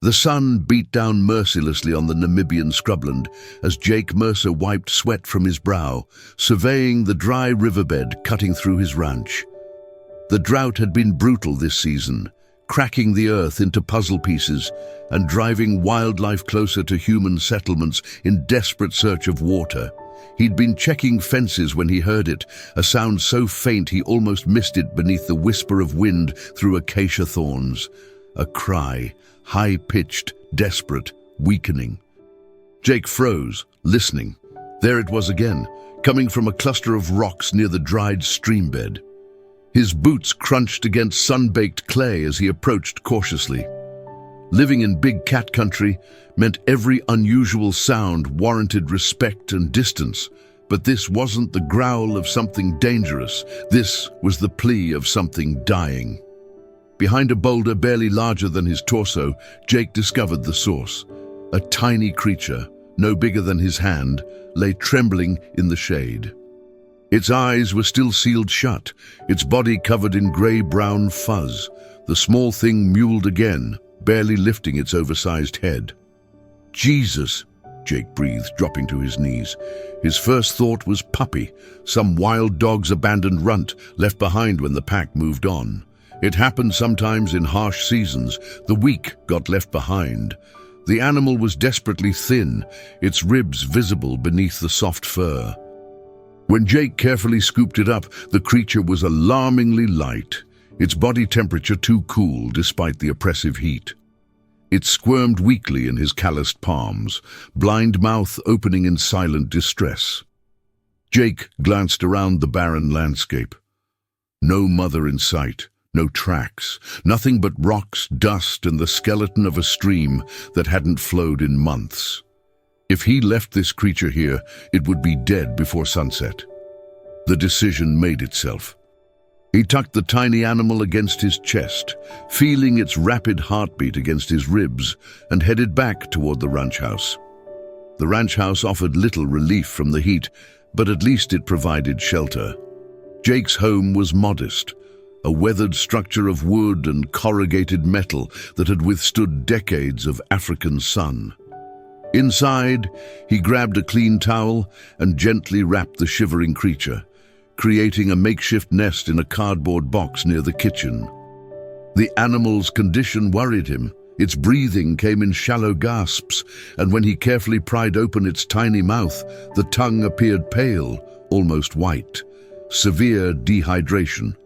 The sun beat down mercilessly on the Namibian scrubland as Jake Mercer wiped sweat from his brow, surveying the dry riverbed cutting through his ranch. The drought had been brutal this season, cracking the earth into puzzle pieces and driving wildlife closer to human settlements in desperate search of water. He'd been checking fences when he heard it, a sound so faint he almost missed it beneath the whisper of wind through acacia thorns. A cry, high-pitched, desperate, weakening. Jake froze, listening. There it was again, coming from a cluster of rocks near the dried stream bed. His boots crunched against sun-baked clay as he approached cautiously. Living in big cat country meant every unusual sound warranted respect and distance, but this wasn't the growl of something dangerous. This was the plea of something dying. Behind a boulder barely larger than his torso, Jake discovered the source. A tiny creature, no bigger than his hand, lay trembling in the shade. Its eyes were still sealed shut, its body covered in grey-brown fuzz. The small thing mewled again, barely lifting its oversized head. "Jesus," Jake breathed, dropping to his knees. His first thought was puppy, some wild dog's abandoned runt left behind when the pack moved on. It happened sometimes in harsh seasons. The weak got left behind. The animal was desperately thin, its ribs visible beneath the soft fur. When Jake carefully scooped it up, the creature was alarmingly light, its body temperature too cool despite the oppressive heat. It squirmed weakly in his calloused palms, blind mouth opening in silent distress. Jake glanced around the barren landscape. No mother in sight, no tracks, nothing but rocks, dust, and the skeleton of a stream that hadn't flowed in months. If he left this creature here, it would be dead before sunset. The decision made itself. He tucked the tiny animal against his chest, feeling its rapid heartbeat against his ribs, and headed back toward the ranch house. The ranch house offered little relief from the heat, but at least it provided shelter. Jake's home was modest, a weathered structure of wood and corrugated metal that had withstood decades of African sun. Inside, he grabbed a clean towel and gently wrapped the shivering creature, creating a makeshift nest in a cardboard box near the kitchen. The animal's condition worried him. Its breathing came in shallow gasps, and when he carefully pried open its tiny mouth, the tongue appeared pale, almost white. Severe dehydration.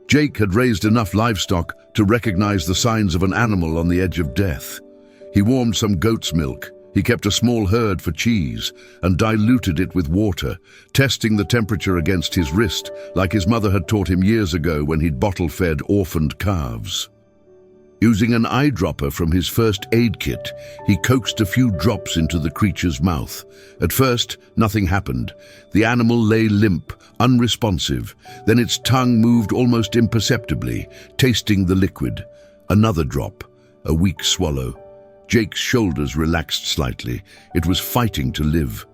Jake had raised enough livestock to recognize the signs of an animal on the edge of death. He warmed some goat's milk. He kept a small herd for cheese and diluted it with water, testing the temperature against his wrist like his mother had taught him years ago when he'd bottle-fed orphaned calves. Using an eyedropper from his first aid kit, he coaxed a few drops into the creature's mouth. At first, nothing happened. The animal lay limp, unresponsive. Then its tongue moved almost imperceptibly, tasting the liquid. Another drop, a weak swallow. Jake's shoulders relaxed slightly. It was fighting to live.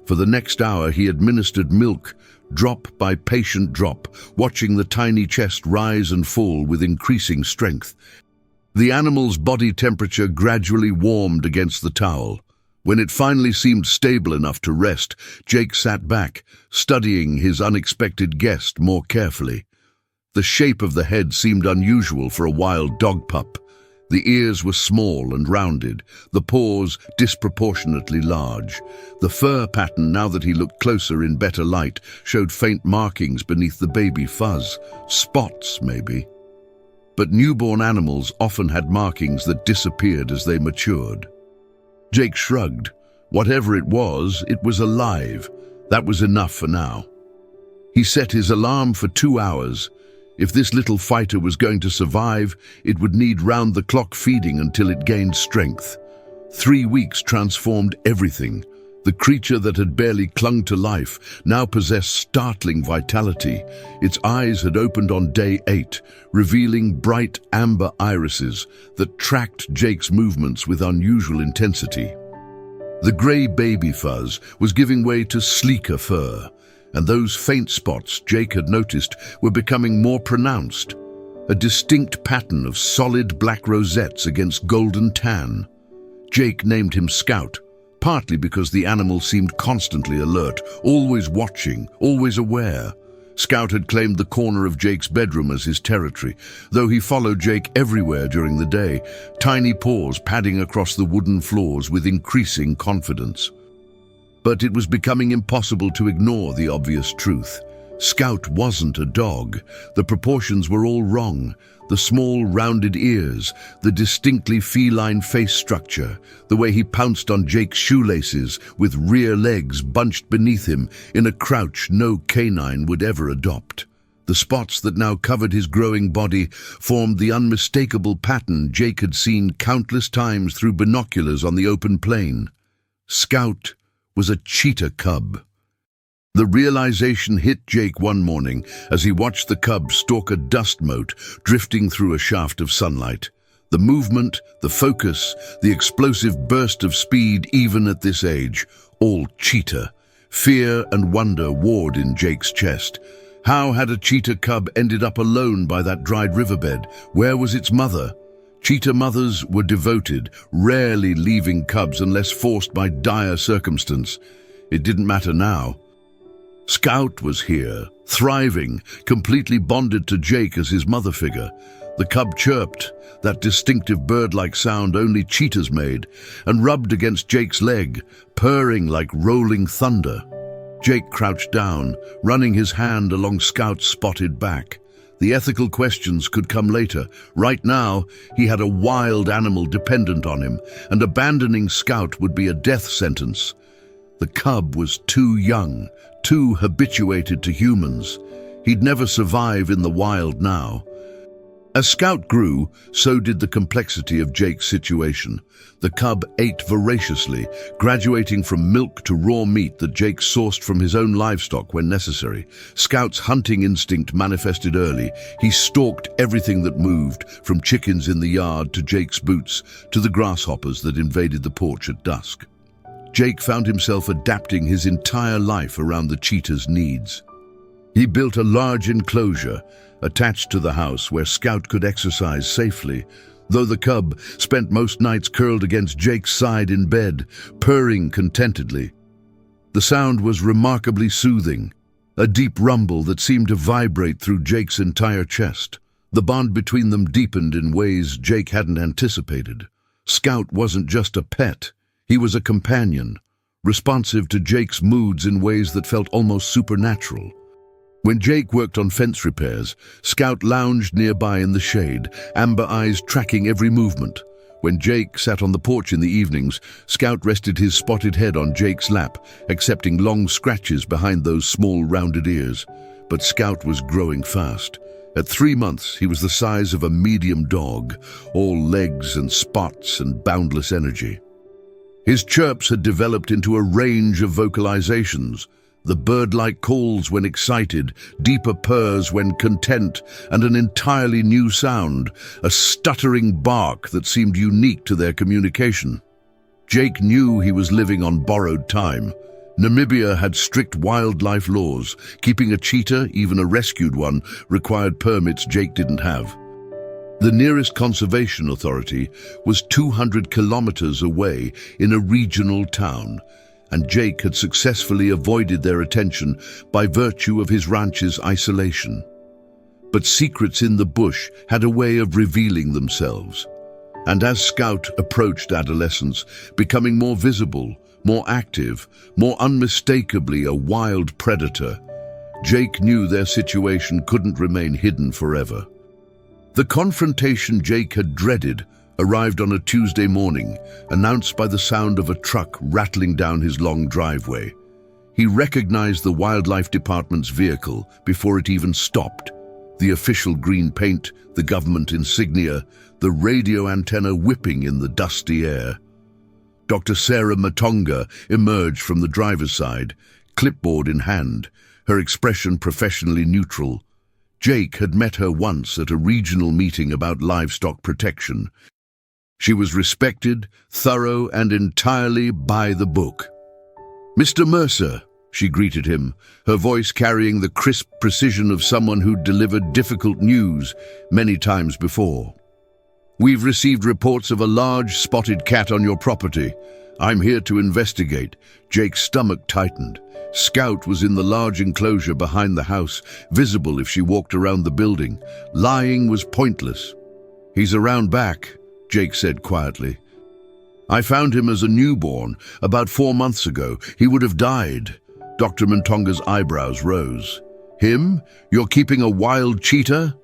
For the next hour, he administered milk, drop by patient drop, watching the tiny chest rise and fall with increasing strength. The animal's body temperature gradually warmed against the towel. When it finally seemed stable enough to rest, Jake sat back, studying his unexpected guest more carefully. The shape of the head seemed unusual for a wild dog pup. The ears were small and rounded, the paws disproportionately large. The fur pattern, now that he looked closer in better light, showed faint markings beneath the baby fuzz. Spots, maybe. But newborn animals often had markings that disappeared as they matured. Jake shrugged. Whatever it was alive. That was enough for now. He set his alarm for 2 hours. If this little fighter was going to survive, it would need round-the-clock feeding until it gained strength. 3 weeks transformed everything. The creature that had barely clung to life now possessed startling vitality. Its eyes had opened on day 8, revealing bright amber irises that tracked Jake's movements with unusual intensity. The grey baby fuzz was giving way to sleeker fur, and those faint spots Jake had noticed were becoming more pronounced. A distinct pattern of solid black rosettes against golden tan. Jake named him Scout, partly because the animal seemed constantly alert, always watching, always aware. Scout had claimed the corner of Jake's bedroom as his territory, though he followed Jake everywhere during the day, tiny paws padding across the wooden floors with increasing confidence. But it was becoming impossible to ignore the obvious truth. Scout wasn't a dog. The proportions were all wrong. The small, rounded ears, the distinctly feline face structure, the way he pounced on Jake's shoelaces with rear legs bunched beneath him in a crouch no canine would ever adopt. The spots that now covered his growing body formed the unmistakable pattern Jake had seen countless times through binoculars on the open plain. Scout was a cheetah cub. The realization hit Jake one morning as he watched the cub stalk a dust mote drifting through a shaft of sunlight. The movement, the focus, the explosive burst of speed even at this age, all cheetah. Fear and wonder warred in Jake's chest. How had a cheetah cub ended up alone by that dried riverbed? Where was its mother? Cheetah mothers were devoted, rarely leaving cubs unless forced by dire circumstance. It didn't matter now. Scout was here, thriving, completely bonded to Jake as his mother figure. The cub chirped, that distinctive bird-like sound only cheetahs made, and rubbed against Jake's leg, purring like rolling thunder. Jake crouched down, running his hand along Scout's spotted back. The ethical questions could come later. Right now, he had a wild animal dependent on him, and abandoning Scout would be a death sentence. The cub was too young, too habituated to humans. He'd never survive in the wild now. As Scout grew, so did the complexity of Jake's situation. The cub ate voraciously, graduating from milk to raw meat that Jake sourced from his own livestock when necessary. Scout's hunting instinct manifested early. He stalked everything that moved, from chickens in the yard to Jake's boots, to the grasshoppers that invaded the porch at dusk. Jake found himself adapting his entire life around the cheetah's needs. He built a large enclosure attached to the house where Scout could exercise safely, though the cub spent most nights curled against Jake's side in bed, purring contentedly. The sound was remarkably soothing, a deep rumble that seemed to vibrate through Jake's entire chest. The bond between them deepened in ways Jake hadn't anticipated. Scout wasn't just a pet. He was a companion, responsive to Jake's moods in ways that felt almost supernatural. When Jake worked on fence repairs, Scout lounged nearby in the shade, amber eyes tracking every movement. When Jake sat on the porch in the evenings, Scout rested his spotted head on Jake's lap, accepting long scratches behind those small rounded ears. But Scout was growing fast. At 3 months, he was the size of a medium dog, all legs and spots and boundless energy. His chirps had developed into a range of vocalizations, the bird-like calls when excited, deeper purrs when content, and an entirely new sound, a stuttering bark that seemed unique to their communication. Jake knew he was living on borrowed time. Namibia had strict wildlife laws. Keeping a cheetah, even a rescued one, required permits Jake didn't have. The nearest conservation authority was 200 kilometers away in a regional town, and Jake had successfully avoided their attention by virtue of his ranch's isolation. But secrets in the bush had a way of revealing themselves. And as Scout approached adolescence, becoming more visible, more active, more unmistakably a wild predator, Jake knew their situation couldn't remain hidden forever. The confrontation Jake had dreaded arrived on a Tuesday morning, announced by the sound of a truck rattling down his long driveway. He recognized the Wildlife Department's vehicle before it even stopped. The official green paint, the government insignia, the radio antenna whipping in the dusty air. Dr. Sarah Matonga emerged from the driver's side, clipboard in hand, her expression professionally neutral. Jake had met her once at a regional meeting about livestock protection. She was respected, thorough, and entirely by the book. "Mr. Mercer," she greeted him, her voice carrying the crisp precision of someone who'd delivered difficult news many times before. We've received reports of a large spotted cat on your property. I'm here to investigate. Jake's stomach tightened. Scout was in the large enclosure behind the house, visible if she walked around the building. Lying was pointless. He's around back, Jake said quietly. I found him as a newborn, about 4 months ago. He would have died. Dr. Montonga's eyebrows rose. Him? You're keeping a wild cheetah?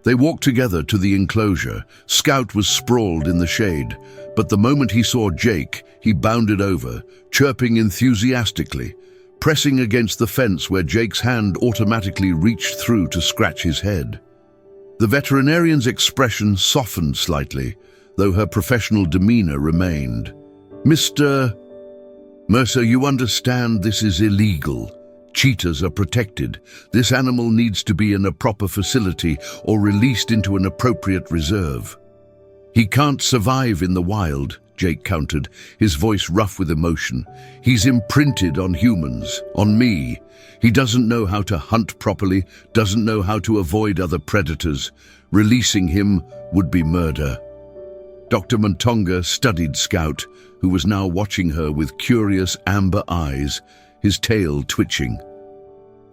They walked together to the enclosure. Scout was sprawled in the shade, but the moment he saw Jake, he bounded over, chirping enthusiastically, pressing against the fence where Jake's hand automatically reached through to scratch his head. The veterinarian's expression softened slightly, though her professional demeanor remained. Mr. Mercer, you understand this is illegal. Cheetahs are protected. This animal needs to be in a proper facility or released into an appropriate reserve. He can't survive in the wild, Jake countered, his voice rough with emotion. He's imprinted on humans, on me. He doesn't know how to hunt properly, doesn't know how to avoid other predators. Releasing him would be murder. Dr. Montonga studied Scout, who was now watching her with curious amber eyes, his tail twitching.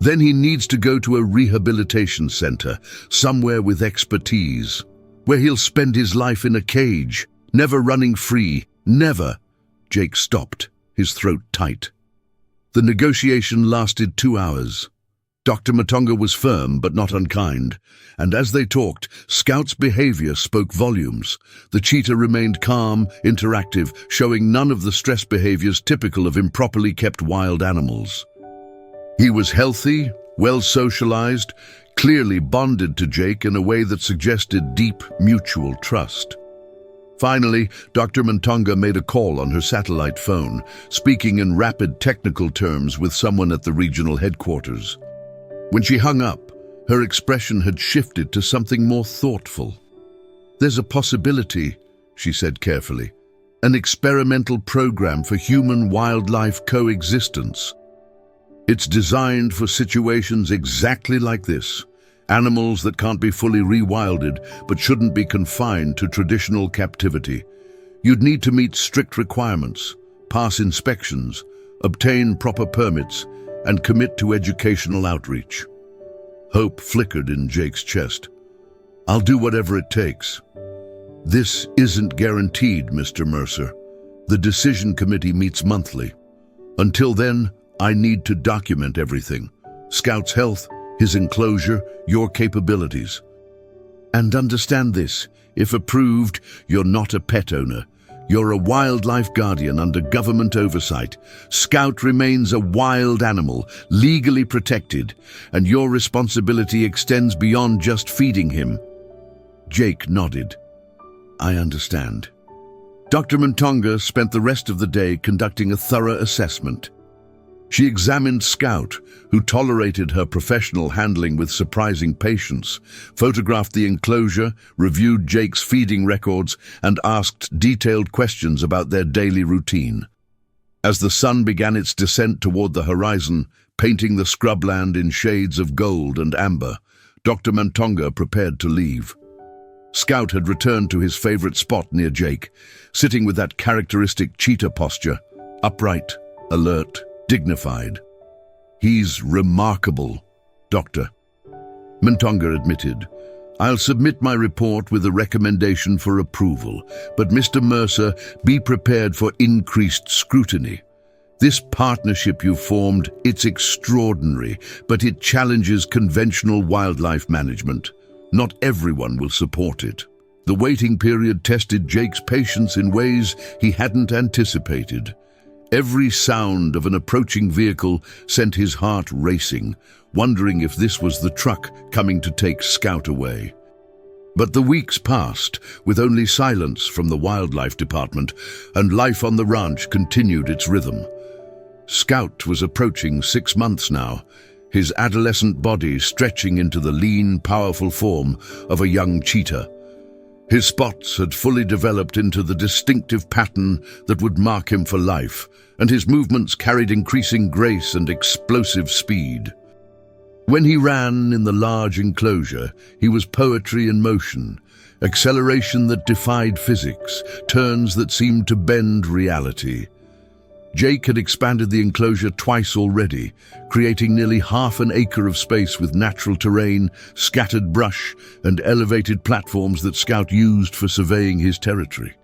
Then he needs to go to a rehabilitation center, somewhere with expertise, where he'll spend his life in a cage, never running free, never. Jake stopped, his throat tight. The negotiation lasted 2 hours. Dr. Montonga was firm but not unkind, and as they talked, Scout's behavior spoke volumes. The cheetah remained calm, interactive, showing none of the stress behaviors typical of improperly kept wild animals. He was healthy, well socialized, clearly bonded to Jake in a way that suggested deep mutual trust. Finally, Dr. Montonga made a call on her satellite phone, speaking in rapid technical terms with someone at the regional headquarters. When she hung up, her expression had shifted to something more thoughtful. There's a possibility, she said carefully, an experimental program for human-wildlife coexistence. It's designed for situations exactly like this. Animals that can't be fully rewilded but shouldn't be confined to traditional captivity. You'd need to meet strict requirements, pass inspections, obtain proper permits, and commit to educational outreach. Hope flickered in Jake's chest. I'll do whatever it takes. This isn't guaranteed, Mr. Mercer. The decision committee meets monthly. Until then, I need to document everything. Scout's health, his enclosure, your capabilities. And understand this, if approved, you're not a pet owner. You're a wildlife guardian under government oversight. Scout remains a wild animal, legally protected, and your responsibility extends beyond just feeding him. Jake nodded. I understand. Dr. Montonga spent the rest of the day conducting a thorough assessment. She examined Scout, who tolerated her professional handling with surprising patience, photographed the enclosure, reviewed Jake's feeding records, and asked detailed questions about their daily routine. As the sun began its descent toward the horizon, painting the scrubland in shades of gold and amber, Dr. Montonga prepared to leave. Scout had returned to his favorite spot near Jake, sitting with that characteristic cheetah posture, upright, alert, dignified. He's remarkable, Doctor. Montonga admitted. I'll submit my report with a recommendation for approval, but Mr. Mercer, be prepared for increased scrutiny. This partnership you've formed, it's extraordinary, but it challenges conventional wildlife management. Not everyone will support it. The waiting period tested Jake's patience in ways he hadn't anticipated. Every sound of an approaching vehicle sent his heart racing, wondering if this was the truck coming to take Scout away. But the weeks passed, with only silence from the wildlife department, and life on the ranch continued its rhythm. Scout was approaching 6 months now, his adolescent body stretching into the lean, powerful form of a young cheetah. His spots had fully developed into the distinctive pattern that would mark him for life, and his movements carried increasing grace and explosive speed. When he ran in the large enclosure, he was poetry in motion, acceleration that defied physics, turns that seemed to bend reality. Jake had expanded the enclosure twice already, creating nearly half an acre of space with natural terrain, scattered brush, and elevated platforms that Scout used for surveying his territory.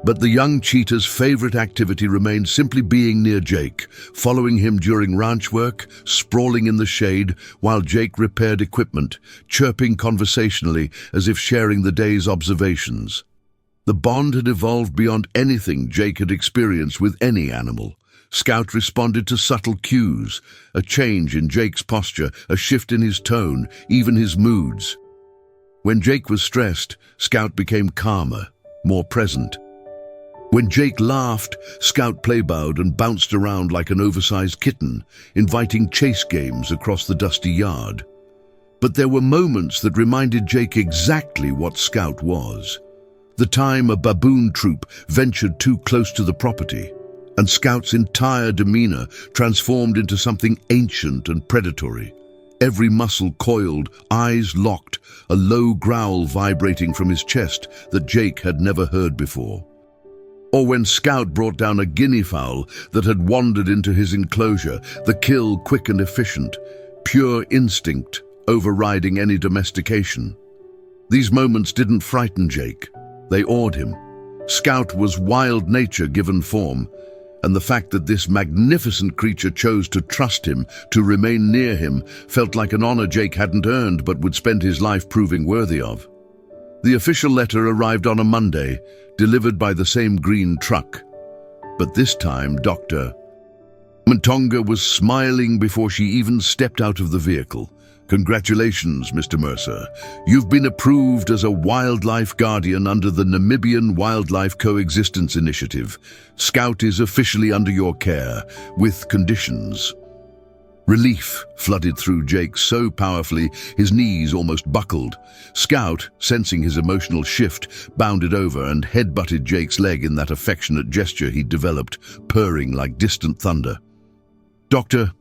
But the young cheetah's favorite activity remained simply being near Jake, following him during ranch work, sprawling in the shade while Jake repaired equipment, chirping conversationally as if sharing the day's observations. The bond had evolved beyond anything Jake had experienced with any animal. Scout responded to subtle cues, a change in Jake's posture, a shift in his tone, even his moods. When Jake was stressed, Scout became calmer, more present. When Jake laughed, Scout playbowed and bounced around like an oversized kitten, inviting chase games across the dusty yard. But there were moments that reminded Jake exactly what Scout was. The time a baboon troop ventured too close to the property, and Scout's entire demeanor transformed into something ancient and predatory. Every muscle coiled, eyes locked, a low growl vibrating from his chest that Jake had never heard before. Or when Scout brought down a guinea fowl that had wandered into his enclosure, the kill quick and efficient, pure instinct overriding any domestication. These moments didn't frighten Jake, they awed him. Scout was wild nature given form, and the fact that this magnificent creature chose to trust him, to remain near him, felt like an honor Jake hadn't earned but would spend his life proving worthy of. The official letter arrived on a Monday, delivered by the same green truck. But this time, Dr. Montonga was smiling before she even stepped out of the vehicle. "Congratulations, Mr. Mercer. You've been approved as a wildlife guardian under the Namibian Wildlife Coexistence Initiative. Scout is officially under your care, with conditions." Relief flooded through Jake so powerfully his knees almost buckled. Scout, sensing his emotional shift, bounded over and headbutted Jake's leg in that affectionate gesture he'd developed, purring like distant thunder. Dr.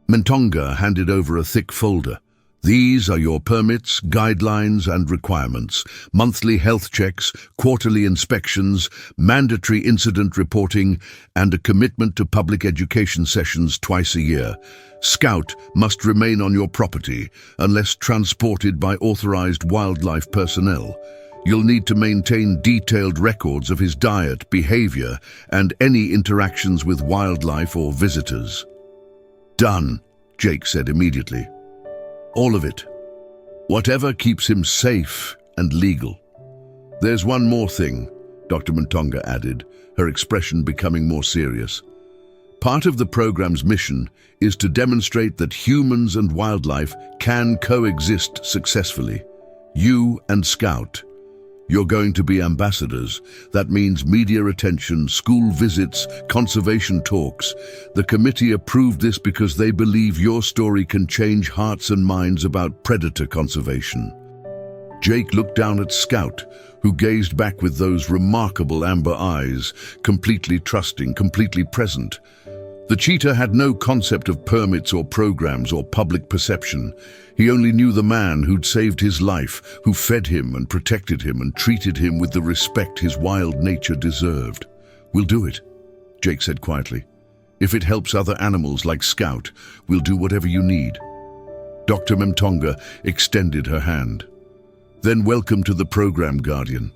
Montonga handed over a thick folder. "These are your permits, guidelines, and requirements. Monthly health checks, quarterly inspections, mandatory incident reporting, and a commitment to public education sessions twice a year. Scout must remain on your property unless transported by authorized wildlife personnel. You'll need to maintain detailed records of his diet, behavior, and any interactions with wildlife or visitors." "Done," Jake said immediately. "All of it. Whatever keeps him safe and legal." "There's one more thing," Dr. Montonga added, her expression becoming more serious. "Part of the program's mission is to demonstrate that humans and wildlife can coexist successfully. You and Scout. You're going to be ambassadors. That means media attention, school visits, conservation talks. The committee approved this because they believe your story can change hearts and minds about predator conservation." Jake looked down at Scout, who gazed back with those remarkable amber eyes, completely trusting, completely present. The cheetah had no concept of permits or programs or public perception. He only knew the man who'd saved his life, who fed him and protected him and treated him with the respect his wild nature deserved. "We'll do it," Jake said quietly. "If it helps other animals like Scout, we'll do whatever you need." Dr. Montonga extended her hand. "Then welcome to the program, Guardian.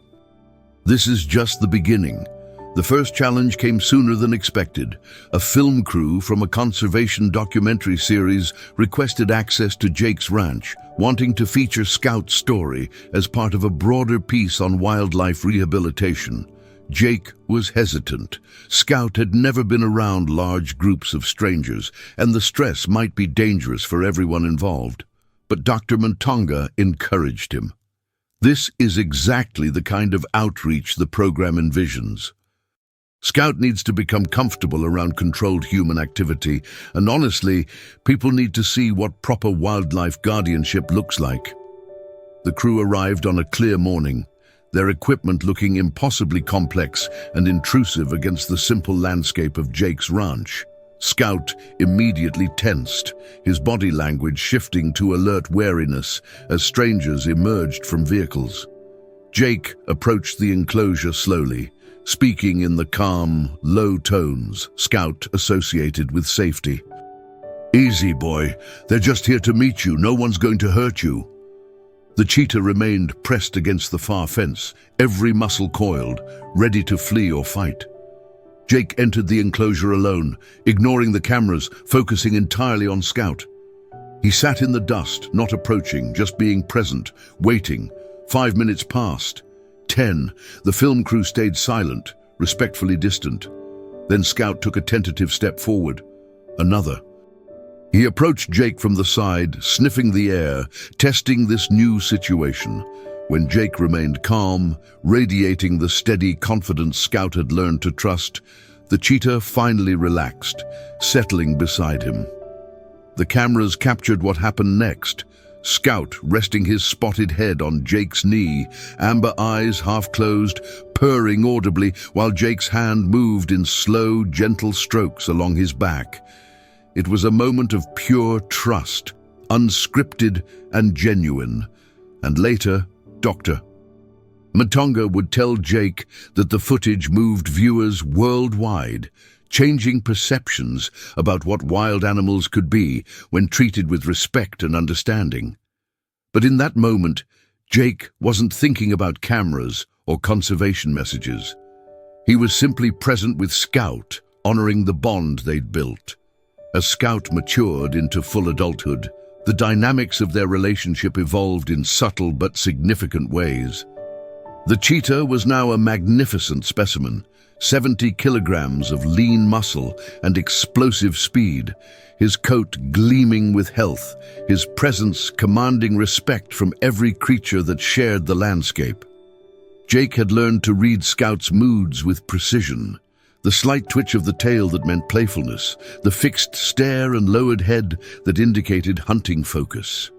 This is just the beginning." The first challenge came sooner than expected. A film crew from a conservation documentary series requested access to Jake's ranch, wanting to feature Scout's story as part of a broader piece on wildlife rehabilitation. Jake was hesitant. Scout had never been around large groups of strangers, and the stress might be dangerous for everyone involved. But Dr. Montonga encouraged him. "This is exactly the kind of outreach the program envisions. Scout needs to become comfortable around controlled human activity, and honestly, people need to see what proper wildlife guardianship looks like." The crew arrived on a clear morning, their equipment looking impossibly complex and intrusive against the simple landscape of Jake's ranch. Scout immediately tensed, his body language shifting to alert wariness as strangers emerged from vehicles. Jake approached the enclosure slowly, speaking in the calm, low tones Scout associated with safety. "Easy, boy. They're just here to meet you. No one's going to hurt you." The cheetah remained pressed against the far fence, every muscle coiled, ready to flee or fight. Jake entered the enclosure alone, ignoring the cameras, focusing entirely on Scout. He sat in the dust, not approaching, just being present, waiting. 5 minutes passed. 10. The film crew stayed silent, respectfully distant. Then Scout took a tentative step forward. Another. He approached Jake from the side, sniffing the air, testing this new situation. When Jake remained calm, radiating the steady confidence Scout had learned to trust, the cheetah finally relaxed, settling beside him. The cameras captured what happened next. Scout resting his spotted head on Jake's knee, amber eyes half closed, purring audibly while Jake's hand moved in slow, gentle strokes along his back. It was a moment of pure trust, unscripted and genuine. And later, Dr. Matonga would tell Jake that the footage moved viewers worldwide, changing perceptions about what wild animals could be when treated with respect and understanding. But in that moment, Jake wasn't thinking about cameras or conservation messages. He was simply present with Scout, honoring the bond they'd built. As Scout matured into full adulthood, the dynamics of their relationship evolved in subtle but significant ways. The cheetah was now a magnificent specimen, 70 kilograms of lean muscle and explosive speed, his coat gleaming with health, his presence commanding respect from every creature that shared the landscape. Jake had learned to read Scout's moods with precision. The slight twitch of the tail that meant playfulness, the fixed stare and lowered head that indicated hunting focus.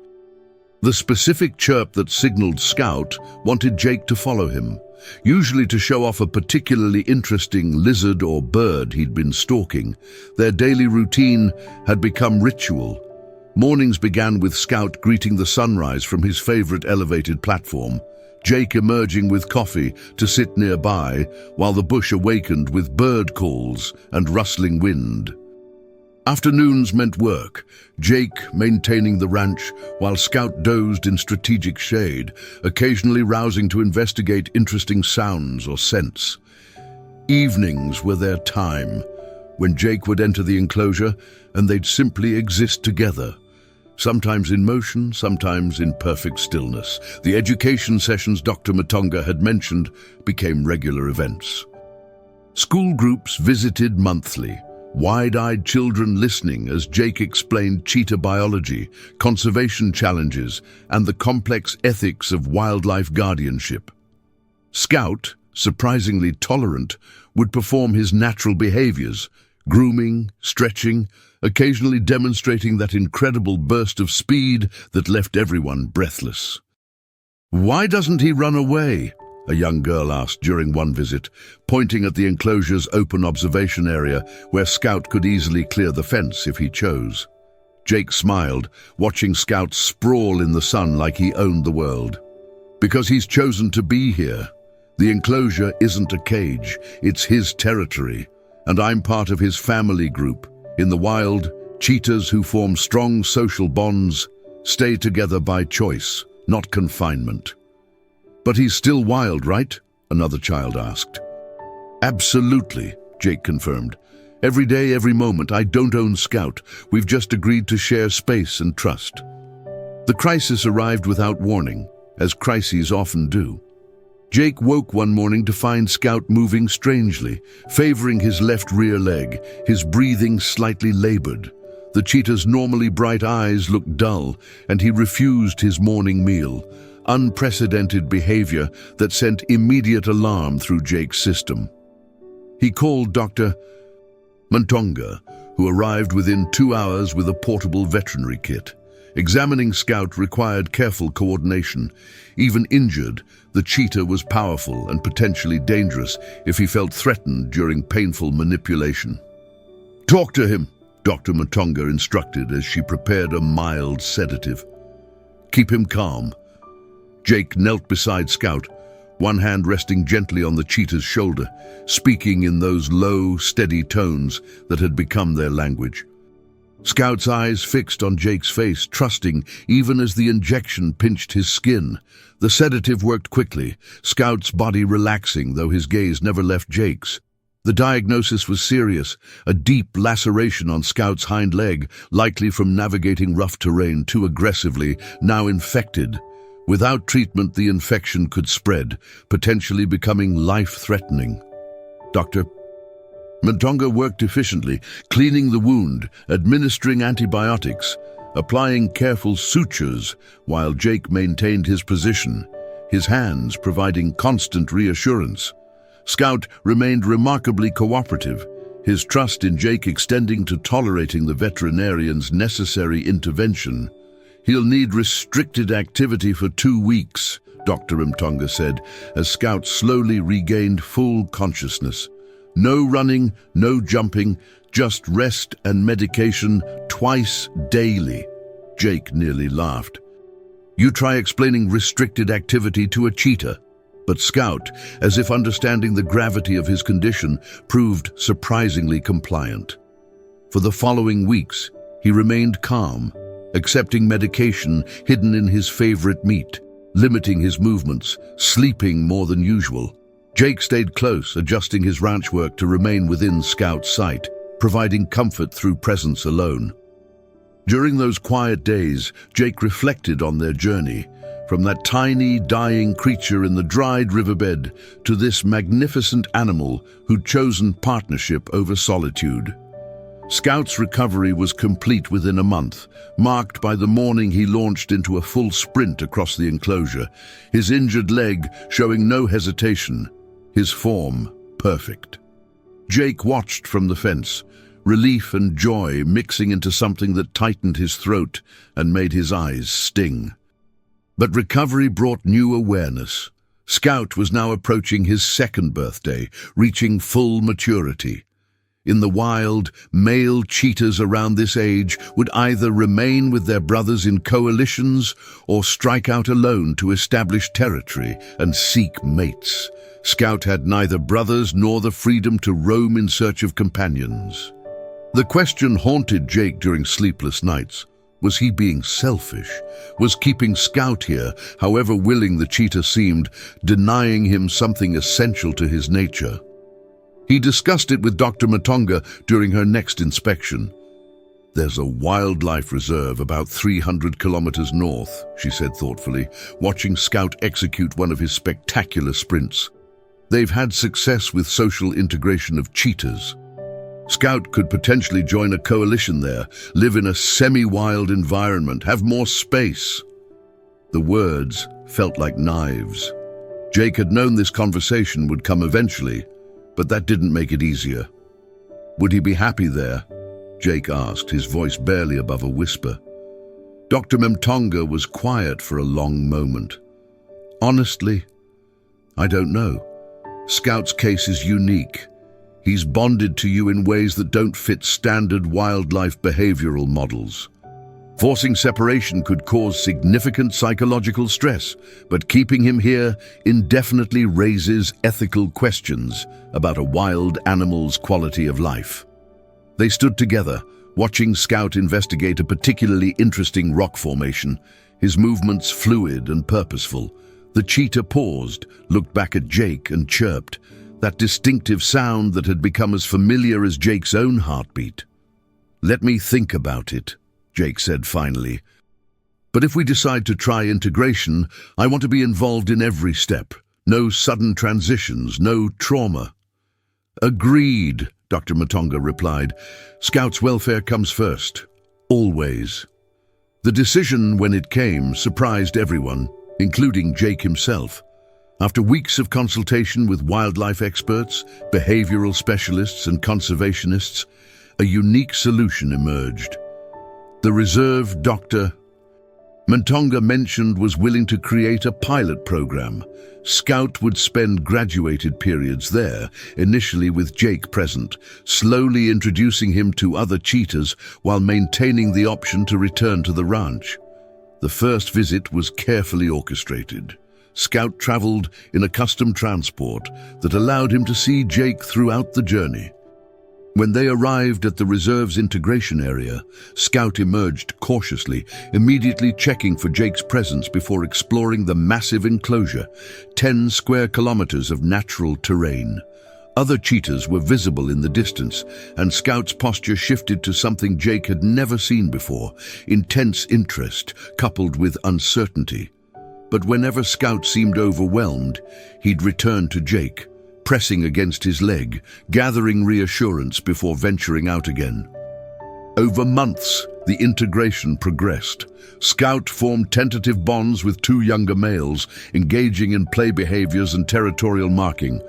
The specific chirp that signaled Scout wanted Jake to follow him, usually to show off a particularly interesting lizard or bird he'd been stalking. Their daily routine had become ritual. Mornings began with Scout greeting the sunrise from his favorite elevated platform, Jake emerging with coffee to sit nearby while the bush awakened with bird calls and rustling wind. Afternoons meant work, Jake maintaining the ranch while Scout dozed in strategic shade, occasionally rousing to investigate interesting sounds or scents. Evenings were their time, when Jake would enter the enclosure and they'd simply exist together, sometimes in motion, sometimes in perfect stillness. The education sessions Dr. Matonga had mentioned became regular events. School groups visited monthly, wide-eyed children listening as Jake explained cheetah biology, conservation challenges, and the complex ethics of wildlife guardianship. Scout, surprisingly tolerant, would perform his natural behaviors, grooming, stretching, occasionally demonstrating that incredible burst of speed that left everyone breathless. "Why doesn't he run away?" a young girl asked during one visit, pointing at the enclosure's open observation area where Scout could easily clear the fence if he chose. Jake smiled, watching Scout sprawl in the sun like he owned the world. "Because he's chosen to be here. The enclosure isn't a cage, it's his territory, and I'm part of his family group. In the wild, cheetahs who form strong social bonds stay together by choice, not confinement." "But he's still wild, right?" another child asked. "Absolutely," Jake confirmed. "Every day, every moment. I don't own Scout. We've just agreed to share space and trust." The crisis arrived without warning, as crises often do. Jake woke one morning to find Scout moving strangely, favoring his left rear leg, his breathing slightly labored. The cheetah's normally bright eyes looked dull, and he refused his morning meal, unprecedented behavior that sent immediate alarm through Jake's system. He called Dr. Matonga, who arrived within 2 hours with a portable veterinary kit. Examining Scout required careful coordination. Even injured, the cheetah was powerful and potentially dangerous if he felt threatened during painful manipulation. "Talk to him," Dr. Matonga instructed as she prepared a mild sedative. "Keep him calm." Jake knelt beside Scout, one hand resting gently on the cheetah's shoulder, speaking in those low, steady tones that had become their language. Scout's eyes fixed on Jake's face, trusting even as the injection pinched his skin. The sedative worked quickly, Scout's body relaxing, though his gaze never left Jake's. The diagnosis was serious, a deep laceration on Scout's hind leg, likely from navigating rough terrain too aggressively, now infected. Without treatment, the infection could spread, potentially becoming life-threatening. Dr. Mtonga worked efficiently, cleaning the wound, administering antibiotics, applying careful sutures, while Jake maintained his position, his hands providing constant reassurance. Scout remained remarkably cooperative, his trust in Jake extending to tolerating the veterinarian's necessary intervention. "He'll need restricted activity for 2 weeks," Dr. Mtonga said, as Scout slowly regained full consciousness. "No running, no jumping, just rest and medication twice daily." Jake nearly laughed. "You try explaining restricted activity to a cheetah." But Scout, as if understanding the gravity of his condition, proved surprisingly compliant. For the following weeks, he remained calm, accepting medication hidden in his favorite meat, limiting his movements, sleeping more than usual. Jake stayed close, adjusting his ranch work to remain within Scout's sight, providing comfort through presence alone. During those quiet days, Jake reflected on their journey, from that tiny, dying creature in the dried riverbed to this magnificent animal who'd chosen partnership over solitude. Scout's recovery was complete within a month, marked by the morning he launched into a full sprint across the enclosure, his injured leg showing no hesitation, his form perfect. Jake watched from the fence, relief and joy mixing into something that tightened his throat and made his eyes sting. But recovery brought new awareness. Scout was now approaching his second birthday, reaching full maturity. In the wild, male cheetahs around this age would either remain with their brothers in coalitions or strike out alone to establish territory and seek mates. Scout had neither brothers nor the freedom to roam in search of companions. The question haunted Jake during sleepless nights. Was he being selfish? Was keeping Scout here, however willing the cheetah seemed, denying him something essential to his nature? He discussed it with Dr. Mtonga during her next inspection. "There's a wildlife reserve about 300 kilometers north," she said thoughtfully, watching Scout execute one of his spectacular sprints. "They've had success with social integration of cheetahs. Scout could potentially join a coalition there, live in a semi-wild environment, have more space." The words felt like knives. Jake had known this conversation would come eventually, but that didn't make it easier. "Would he be happy there?" Jake asked, his voice barely above a whisper. Dr. Mtonga was quiet for a long moment. "Honestly, I don't know. Scout's case is unique. He's bonded to you in ways that don't fit standard wildlife behavioral models. Forcing separation could cause significant psychological stress, but keeping him here indefinitely raises ethical questions about a wild animal's quality of life." They stood together, watching Scout investigate a particularly interesting rock formation, his movements fluid and purposeful. The cheetah paused, looked back at Jake and chirped, that distinctive sound that had become as familiar as Jake's own heartbeat. "Let me think about it," Jake said finally. "But if we decide to try integration, I want to be involved in every step. No sudden transitions, no trauma." "Agreed," Dr. Mtonga replied. "Scout's welfare comes first. Always." The decision, when it came, surprised everyone, including Jake himself. After weeks of consultation with wildlife experts, behavioral specialists, and conservationists, a unique solution emerged. The reserve Dr. Mtonga mentioned was willing to create a pilot program. Scout would spend graduated periods there, initially with Jake present, slowly introducing him to other cheetahs while maintaining the option to return to the ranch. The first visit was carefully orchestrated. Scout traveled in a custom transport that allowed him to see Jake throughout the journey. When they arrived at the reserve's integration area, Scout emerged cautiously, immediately checking for Jake's presence before exploring the massive enclosure, 10 square kilometers of natural terrain. Other cheetahs were visible in the distance, and Scout's posture shifted to something Jake had never seen before, intense interest coupled with uncertainty. But whenever Scout seemed overwhelmed, he'd return to Jake, pressing against his leg, gathering reassurance before venturing out again. Over months, the integration progressed. Scout formed tentative bonds with 2 younger males, engaging in play behaviors and territorial marking.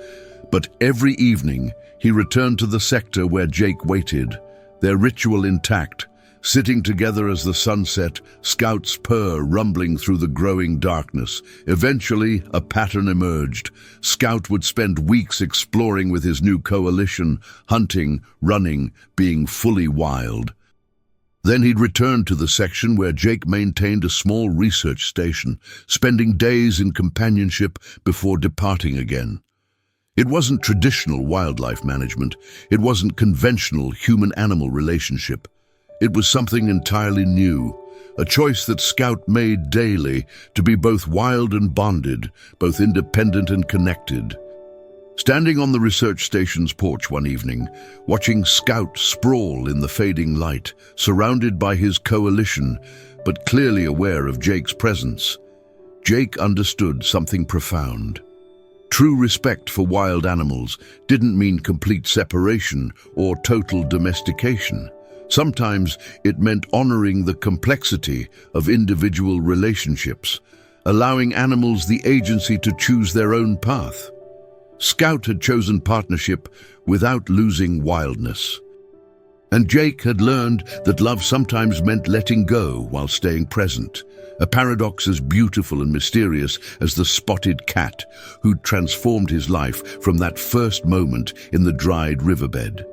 But every evening, he returned to the sector where Jake waited, their ritual intact, sitting together as the sun set, Scout's purr rumbling through the growing darkness. Eventually, a pattern emerged. Scout would spend weeks exploring with his new coalition, hunting, running, being fully wild. Then he'd return to the section where Jake maintained a small research station, spending days in companionship before departing again. It wasn't traditional wildlife management. It wasn't conventional human-animal relationship. It was something entirely new, a choice that Scout made daily to be both wild and bonded, both independent and connected. Standing on the research station's porch one evening, watching Scout sprawl in the fading light, surrounded by his coalition, but clearly aware of Jake's presence, Jake understood something profound. True respect for wild animals didn't mean complete separation or total domestication. Sometimes it meant honoring the complexity of individual relationships, allowing animals the agency to choose their own path. Scout had chosen partnership without losing wildness. And Jake had learned that love sometimes meant letting go while staying present, a paradox as beautiful and mysterious as the spotted cat who'd transformed his life from that first moment in the dried riverbed.